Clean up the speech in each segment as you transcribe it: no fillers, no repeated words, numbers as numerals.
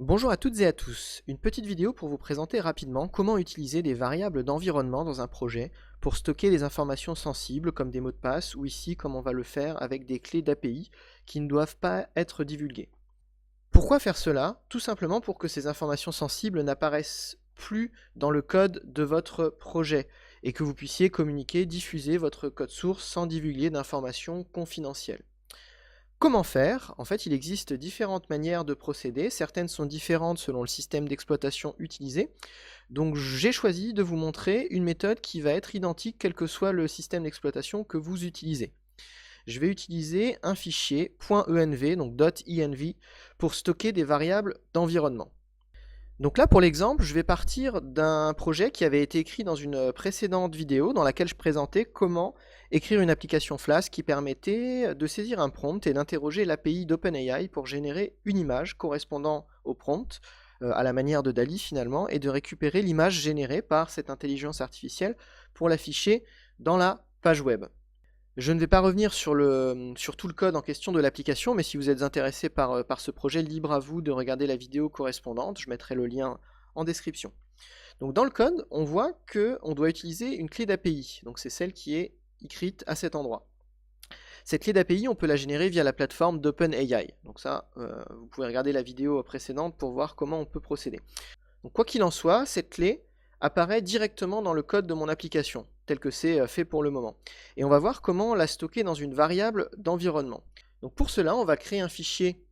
Bonjour à toutes et à tous, une petite vidéo pour vous présenter rapidement comment utiliser des variables d'environnement dans un projet pour stocker des informations sensibles comme des mots de passe ou ici comme on va le faire avec des clés d'API qui ne doivent pas être divulguées. Pourquoi faire cela? Tout simplement pour que ces informations sensibles n'apparaissent plus dans le code de votre projet et que vous puissiez communiquer, diffuser votre code source sans divulguer d'informations confidentielles. Comment faire? En fait, il existe différentes manières de procéder. Certaines sont différentes selon le système d'exploitation utilisé. Donc j'ai choisi de vous montrer une méthode qui va être identique quel que soit le système d'exploitation que vous utilisez. Je vais utiliser un fichier .env, donc .env, pour stocker des variables d'environnement. Donc là, pour l'exemple, je vais partir d'un projet qui avait été écrit dans une précédente vidéo dans laquelle je présentais comment écrire une application Flask qui permettait de saisir un prompt et d'interroger l'API d'OpenAI pour générer une image correspondant au prompt, à la manière de DALL-E finalement, et de récupérer l'image générée par cette intelligence artificielle pour l'afficher dans la page web. Je ne vais pas revenir sur tout le code en question de l'application, mais si vous êtes intéressé par ce projet, libre à vous de regarder la vidéo correspondante, je mettrai le lien en description. Donc dans le code, on voit qu'on doit utiliser une clé d'API, donc c'est celle qui est écrite à cet endroit. Cette clé d'API, on peut la générer via la plateforme d'OpenAI. Donc ça, vous pouvez regarder la vidéo précédente pour voir comment on peut procéder. Donc quoi qu'il en soit, cette clé apparaît directement dans le code de mon application, tel que c'est fait pour le moment. Et on va voir comment la stocker dans une variable d'environnement. Donc pour cela, on va créer un fichier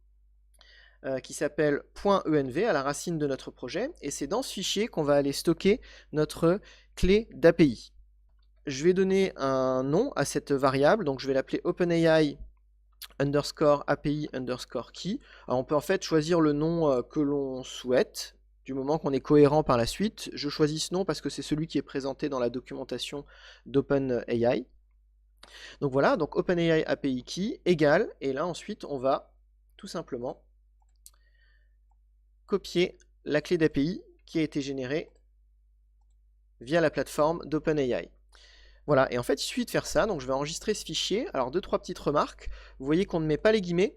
qui s'appelle .env à la racine de notre projet, et c'est dans ce fichier qu'on va aller stocker notre clé d'API. Je vais donner un nom à cette variable, donc je vais l'appeler OpenAI underscore API underscore key. Alors on peut en fait choisir le nom que l'on souhaite, du moment qu'on est cohérent par la suite. Je choisis ce nom parce que c'est celui qui est présenté dans la documentation d'OpenAI. Donc voilà, donc OpenAI API key égale, et là ensuite on va tout simplement copier la clé d'API qui a été générée via la plateforme d'OpenAI. Voilà, et en fait il suffit de faire ça, donc je vais enregistrer ce fichier. Alors deux, trois petites remarques, vous voyez qu'on ne met pas les guillemets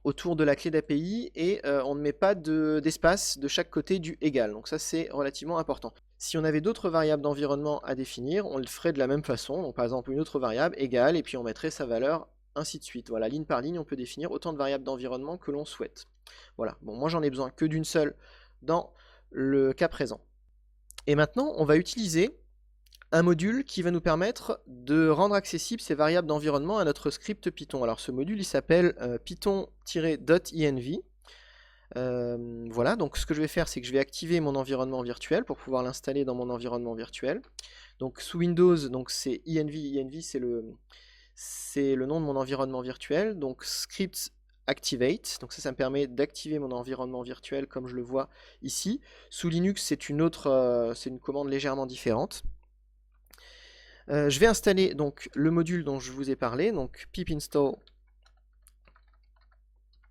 autour de la clé d'API et on ne met pas d'espace de chaque côté du égal. Donc ça c'est relativement important. Si on avait d'autres variables d'environnement à définir, on le ferait de la même façon. Donc par exemple une autre variable égale et puis on mettrait sa valeur ainsi de suite. Voilà, ligne par ligne, on peut définir autant de variables d'environnement que l'on souhaite. Voilà, bon moi j'en ai besoin que d'une seule dans le cas présent. Et maintenant on va utiliser un module qui va nous permettre de rendre accessibles ces variables d'environnement à notre script Python. Alors ce module il s'appelle python-.env. Voilà, donc ce que je vais faire c'est que je vais activer mon environnement virtuel pour pouvoir l'installer dans mon environnement virtuel. Donc sous Windows, donc c'est env c'est le nom de mon environnement virtuel, donc script activate, donc ça me permet d'activer mon environnement virtuel comme je le vois ici. Sous Linux c'est une commande légèrement différente. Je vais installer donc le module dont je vous ai parlé, donc pip install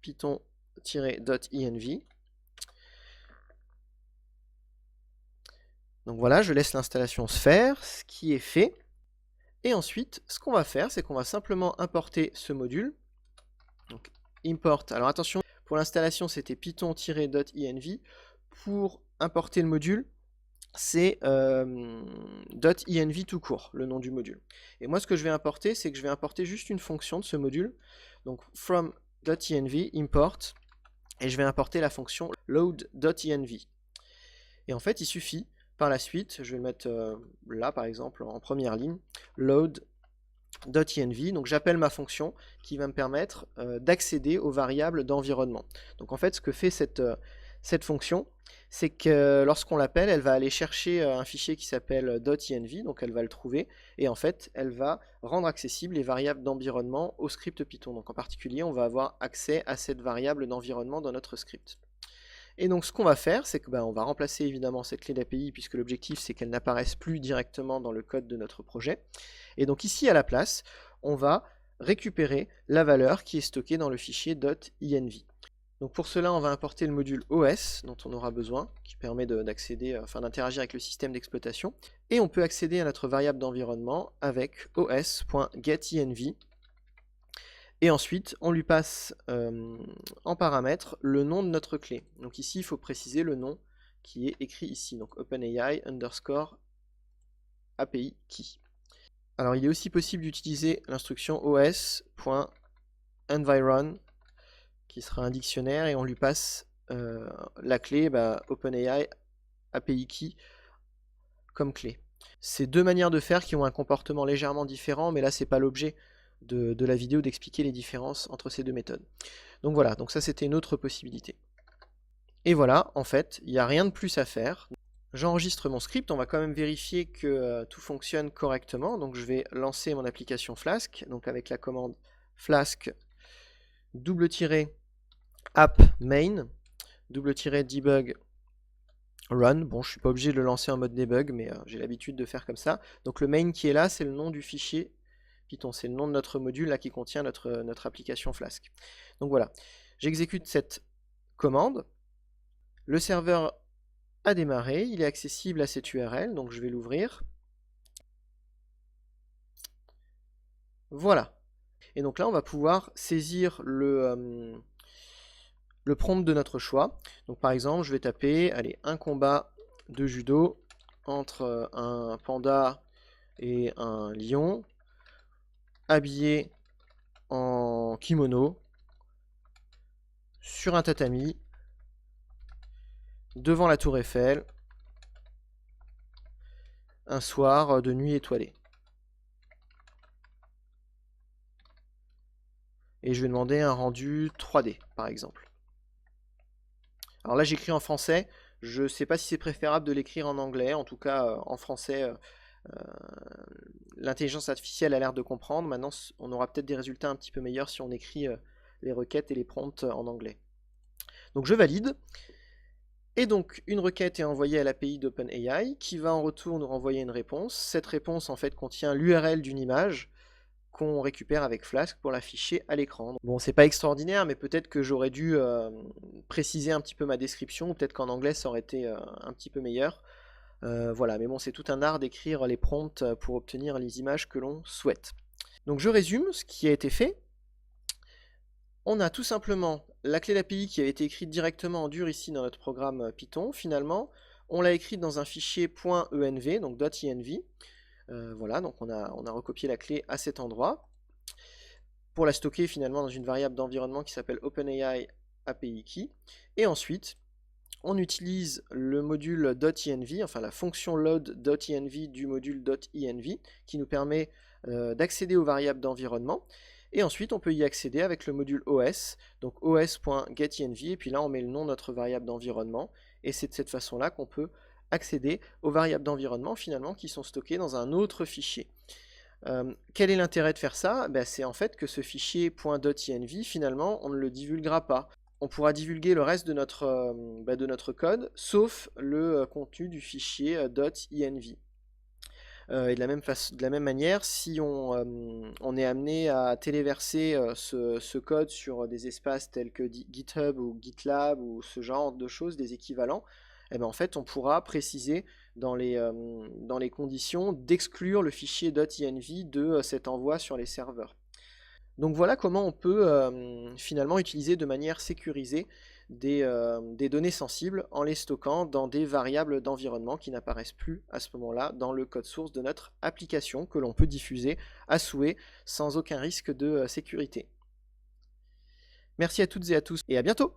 python-.env. Donc voilà, je laisse l'installation se faire, ce qui est fait. Et ensuite, ce qu'on va faire, c'est qu'on va simplement importer ce module. Donc import, alors attention, pour l'installation c'était python-.env. Pour importer le module, c'est .env tout court, le nom du module. Et moi ce que je vais importer, c'est que je vais importer juste une fonction de ce module, donc from.env import, et je vais importer la fonction load.env. Et en fait il suffit par la suite, je vais le mettre là par exemple en première ligne, load.env, donc j'appelle ma fonction qui va me permettre d'accéder aux variables d'environnement. Donc en fait ce que fait cette fonction, c'est que lorsqu'on l'appelle, elle va aller chercher un fichier qui s'appelle .env, donc elle va le trouver, et en fait, elle va rendre accessibles les variables d'environnement au script Python. Donc en particulier, on va avoir accès à cette variable d'environnement dans notre script. Et donc ce qu'on va faire, c'est que on va remplacer évidemment cette clé d'API, puisque l'objectif c'est qu'elle n'apparaisse plus directement dans le code de notre projet. Et donc ici à la place, on va récupérer la valeur qui est stockée dans le fichier .env. Donc pour cela, on va importer le module OS dont on aura besoin, qui permet d'accéder, d'interagir avec le système d'exploitation. Et on peut accéder à notre variable d'environnement avec os.getEnv. Et ensuite, on lui passe en paramètre le nom de notre clé. Donc ici, il faut préciser le nom qui est écrit ici, donc OpenAI _ API key. Alors il est aussi possible d'utiliser l'instruction os.environ qui sera un dictionnaire et on lui passe la clé OpenAI API key comme clé. C'est deux manières de faire qui ont un comportement légèrement différent, mais là c'est pas l'objet de la vidéo d'expliquer les différences entre ces deux méthodes. Donc voilà, donc ça c'était une autre possibilité. Et voilà, en fait, il n'y a rien de plus à faire. J'enregistre mon script, on va quand même vérifier que tout fonctionne correctement. Donc je vais lancer mon application Flask, donc avec la commande flask --app main --debug run. Bon, je suis pas obligé de le lancer en mode debug, mais j'ai l'habitude de faire comme ça. Donc le main qui est là, c'est le nom du fichier Python, c'est le nom de notre module là qui contient notre application Flask. Donc voilà, j'exécute cette commande. Le serveur a démarré, il est accessible à cette URL, donc je vais l'ouvrir. Voilà. Et donc là, on va pouvoir saisir le prompt de notre choix. Donc par exemple, je vais taper, allez, un combat de judo entre un panda et un lion, habillé en kimono, sur un tatami, devant la tour Eiffel, un soir de nuit étoilée. Et je vais demander un rendu 3D, par exemple. Alors là, j'écris en français. Je ne sais pas si c'est préférable de l'écrire en anglais. En tout cas, en français, l'intelligence artificielle a l'air de comprendre. Maintenant, on aura peut-être des résultats un petit peu meilleurs si on écrit les requêtes et les prompts en anglais. Donc je valide. Et donc, une requête est envoyée à l'API d'OpenAI qui va en retour nous renvoyer une réponse. Cette réponse, en fait, contient l'URL d'une image qu'on récupère avec Flask pour l'afficher à l'écran. Bon, c'est pas extraordinaire, mais peut-être que j'aurais dû préciser un petit peu ma description, ou peut-être qu'en anglais ça aurait été un petit peu meilleur. Voilà, mais bon, c'est tout un art d'écrire les prompts pour obtenir les images que l'on souhaite. Donc je résume ce qui a été fait. On a tout simplement la clé d'API qui a été écrite directement en dur ici dans notre programme Python. Finalement, on l'a écrite dans un fichier .env, donc .env. Voilà, donc on a recopié la clé à cet endroit pour la stocker finalement dans une variable d'environnement qui s'appelle OpenAI API key. Et ensuite, on utilise le module .env, enfin la fonction load.env du module .env qui nous permet d'accéder aux variables d'environnement. Et ensuite, on peut y accéder avec le module os, donc os.getEnv, et puis là, on met le nom de notre variable d'environnement, et c'est de cette façon-là qu'on peut accéder aux variables d'environnement, finalement, qui sont stockées dans un autre fichier. Quel est l'intérêt de faire ça? C'est en fait que ce fichier .env, finalement, on ne le divulguera pas. On pourra divulguer le reste de notre code, sauf le contenu du fichier .env. Et de la même manière, si on est amené à téléverser ce code sur des espaces tels que GitHub ou GitLab ou ce genre de choses, des équivalents, en fait on pourra préciser dans les conditions d'exclure le fichier .env de cet envoi sur les serveurs. Donc voilà comment on peut finalement utiliser de manière sécurisée des données sensibles en les stockant dans des variables d'environnement qui n'apparaissent plus à ce moment-là dans le code source de notre application que l'on peut diffuser à souhait sans aucun risque de sécurité. Merci à toutes et à tous et à bientôt!